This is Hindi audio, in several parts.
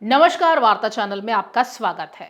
नमस्कार, वार्ता चैनल में आपका स्वागत है।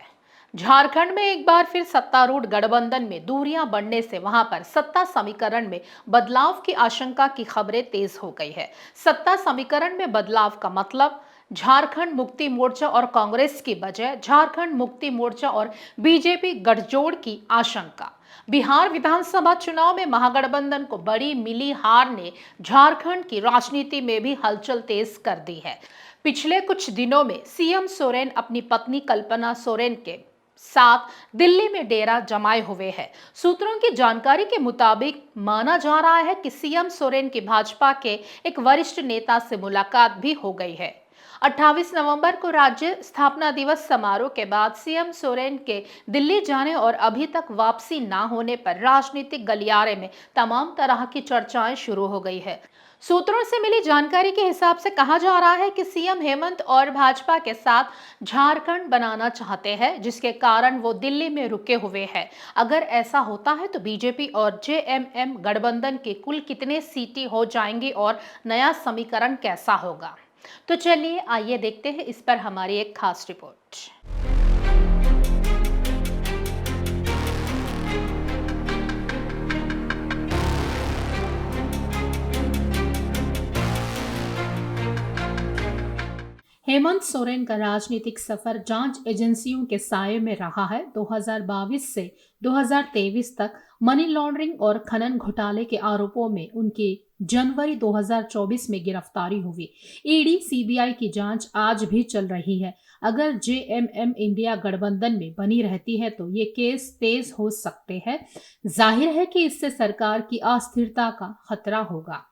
झारखंड में एक बार फिर सत्तारूढ़ गठबंधन में दूरियां बढ़ने से वहां पर सत्ता समीकरण में बदलाव की आशंका की खबरें तेज हो गई है। सत्ता समीकरण में बदलाव का मतलब झारखंड मुक्ति मोर्चा और कांग्रेस की बजाय झारखंड मुक्ति मोर्चा और बीजेपी गठजोड़ की आशंका। बिहार विधानसभा चुनाव में महागठबंधन को बड़ी मिली हार ने झारखंड की राजनीति में भी हलचल तेज कर दी है। पिछले कुछ दिनों में सीएम सोरेन अपनी पत्नी कल्पना सोरेन के साथ दिल्ली में डेरा जमाए हुए हैं। सूत्रों की जानकारी के मुताबिक माना जा रहा है कि सीएम सोरेन की भाजपा के एक वरिष्ठ नेता से मुलाकात भी हो गई है। 28 नवंबर को राज्य स्थापना दिवस समारोह के बाद सीएम सोरेन के दिल्ली जाने और अभी तक वापसी ना होने पर राजनीतिक गलियारे में तमाम तरह की चर्चाएं शुरू हो गई है। सूत्रों से मिली जानकारी के हिसाब से कहा जा रहा है कि सीएम हेमंत और भाजपा के साथ झारखंड बनाना चाहते हैं, जिसके कारण वो दिल्ली में रुके हुए हैं। अगर ऐसा होता है तो बीजेपी और जेएमएम गठबंधन के कुल कितने सीटें हो जाएंगी और नया समीकरण कैसा होगा, तो चलिए आइए देखते हैं इस पर हमारी एक खास रिपोर्ट। हेमंत सोरेन का राजनीतिक सफर जांच एजेंसियों के साये में रहा है। 2022 से 2023 तक मनी लॉन्ड्रिंग और खनन घोटाले के आरोपों में उनकी जनवरी 2024 में गिरफ्तारी हुई। ईडी सीबीआई की जांच आज भी चल रही है। अगर जेएमएम इंडिया गठबंधन में बनी रहती है तो ये केस तेज हो सकते हैं। जाहिर है कि इससे सरकार की अस्थिरता का खतरा होगा।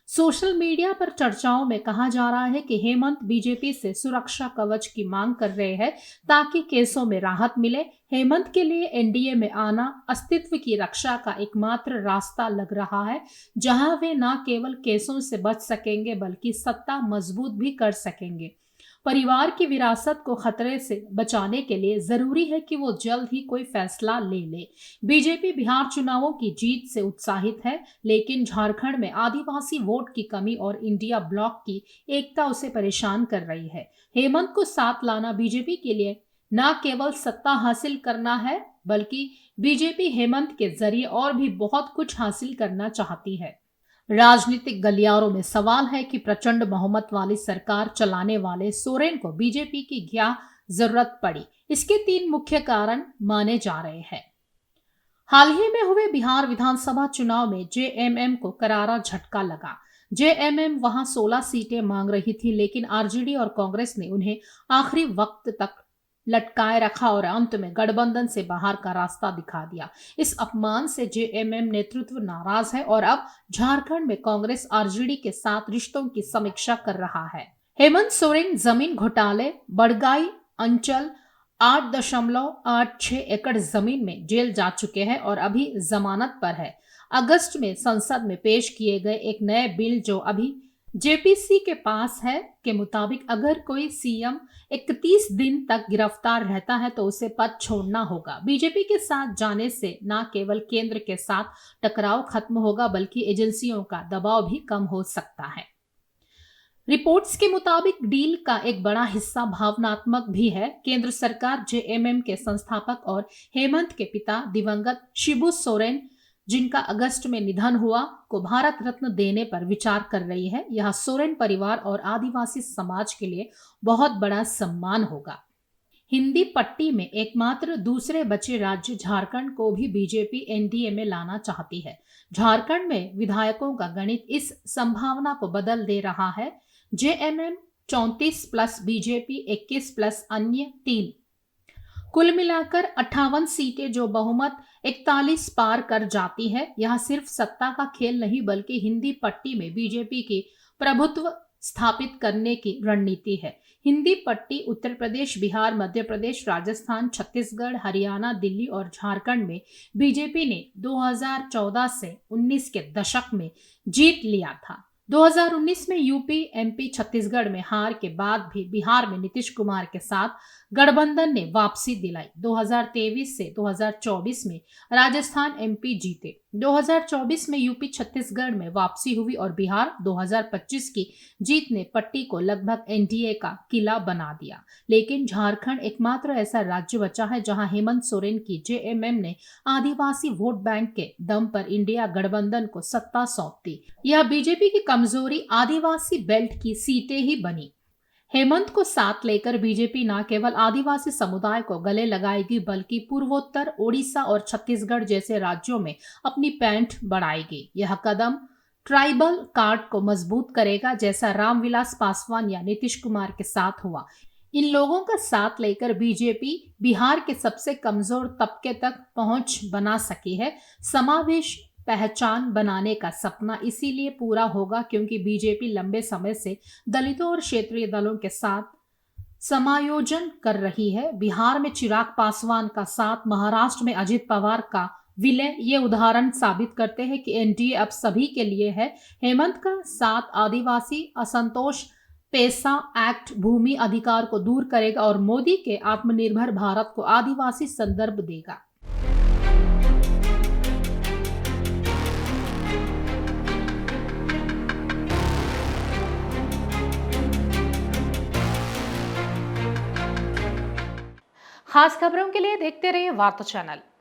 सोशल मीडिया पर चर्चाओं में कहा जा रहा है कि हेमंत बीजेपी से सुरक्षा कवच की मांग कर रहे हैं ताकि केसों में राहत मिले। हेमंत के लिए एनडीए में आना अस्तित्व की रक्षा का एकमात्र रास्ता लग रहा है, जहां वे न केवल केसों से बच सकेंगे बल्कि सत्ता मजबूत भी कर सकेंगे। परिवार की विरासत को खतरे से बचाने के लिए जरूरी है कि वो जल्द ही कोई फैसला ले ले। बीजेपी बिहार चुनावों की जीत से उत्साहित है, लेकिन झारखंड में आदिवासी वोट की कमी और इंडिया ब्लॉक की एकता उसे परेशान कर रही है। हेमंत को साथ लाना बीजेपी के लिए न केवल सत्ता हासिल करना है, बल्कि बीजेपी हेमंत के जरिए और भी बहुत कुछ हासिल करना चाहती है। राजनीतिक गलियारों में सवाल है कि प्रचंड बहुमत वाली सरकार चलाने वाले सोरेन को बीजेपी की क्या जरूरत पड़ी। इसके 3 मुख्य कारण माने जा रहे हैं। हाल ही में हुए बिहार विधानसभा चुनाव में जेएमएम को करारा झटका लगा। जेएमएम वहां 16 सीटें मांग रही थी, लेकिन आरजेडी और कांग्रेस ने उन्हें आखिरी वक्त तक लटकाए रखा और अंत में गठबंधन से बाहर का रास्ता दिखा दिया। इस अपमान से जेएमएम नेतृत्व नाराज है और अब झारखंड में कांग्रेस आरजेडी के साथ रिश्तों की समीक्षा कर रहा है। हेमंत सोरेन जमीन घोटाले बड़गाई अंचल 8.86 एकड़ जमीन में जेल जा चुके हैं और अभी जमानत पर है। अगस्त में संसद में पेश किए गए एक नए बिल जो अभी जेपीसी के पास है के मुताबिक अगर कोई सीएम 31 दिन तक गिरफ्तार रहता है तो उसे पद छोड़ना होगा। बीजेपी के साथ जाने से न केवल केंद्र के साथ टकराव खत्म होगा बल्कि एजेंसियों का दबाव भी कम हो सकता है। रिपोर्ट्स के मुताबिक डील का एक बड़ा हिस्सा भावनात्मक भी है। केंद्र सरकार जेएमएम के संस्थापक और हेमंत के पिता दिवंगत शिबू सोरेन, जिनका अगस्त में निधन हुआ, को भारत रत्न देने पर विचार कर रही है। यह सोरेन परिवार और आदिवासी समाज के लिए बहुत बड़ा सम्मान होगा। हिंदी पट्टी में एकमात्र दूसरे बचे राज्य झारखंड को भी बीजेपी एनडीए में लाना चाहती है। झारखंड में विधायकों का गणित इस संभावना को बदल दे रहा है। जेएमएम 34 प्लस बीजेपी 21 प्लस अन्य 3, कुल मिलाकर 58 सीटें जो बहुमत 41 पार कर जाती है। यह सिर्फ सत्ता का खेल नहीं बल्कि हिंदी पट्टी में बीजेपी की प्रभुत्व स्थापित करने की रणनीति है। हिंदी पट्टी उत्तर प्रदेश, बिहार, मध्य प्रदेश, राजस्थान, छत्तीसगढ़, हरियाणा, दिल्ली और झारखंड में बीजेपी ने 2014 से 19 के दशक में जीत लिया था। 2019 में यूपी, एमपी, छत्तीसगढ़ में हार के बाद भी बिहार में नीतीश कुमार के साथ गठबंधन ने वापसी दिलाई। 2023 से 2024 में राजस्थान, एमपी जीते। 2024 में यूपी छत्तीसगढ़ में वापसी हुई और बिहार 2025 की जीत ने पट्टी को लगभग एनडीए का किला बना दिया। लेकिन झारखंड एकमात्र ऐसा राज्य बचा है जहां हेमंत सोरेन की जेएमएम ने आदिवासी वोट बैंक के दम पर इंडिया गठबंधन को सत्ता सौंप दी। यह बीजेपी की कमजोरी आदिवासी बेल्ट की सीटें ही बनी। हेमंत को साथ लेकर बीजेपी न केवल आदिवासी समुदाय को गले लगाएगी बल्कि पूर्वोत्तर ओडिशा और छत्तीसगढ़ जैसे राज्यों में अपनी पैंठ बढ़ाएगी। यह कदम ट्राइबल कार्ड को मजबूत करेगा, जैसा रामविलास पासवान या नीतीश कुमार के साथ हुआ। इन लोगों का साथ लेकर बीजेपी बिहार के सबसे कमजोर तबके तक पहुंच बना सकी है। समावेश पहचान बनाने का सपना इसीलिए पूरा होगा क्योंकि बीजेपी लंबे समय से दलितों और क्षेत्रीय दलों के साथ समायोजन कर रही है। बिहार में चिराग पासवान का साथ, महाराष्ट्र में अजित पवार का विलय, ये उदाहरण साबित करते हैं कि एनडीए अब सभी के लिए है। हेमंत का साथ आदिवासी असंतोष पेसा एक्ट भूमि अधिकार को दूर करेगा और मोदी के आत्मनिर्भर भारत को आदिवासी संदर्भ देगा। खास खबरों के लिए देखते रहिए वार्ता चैनल।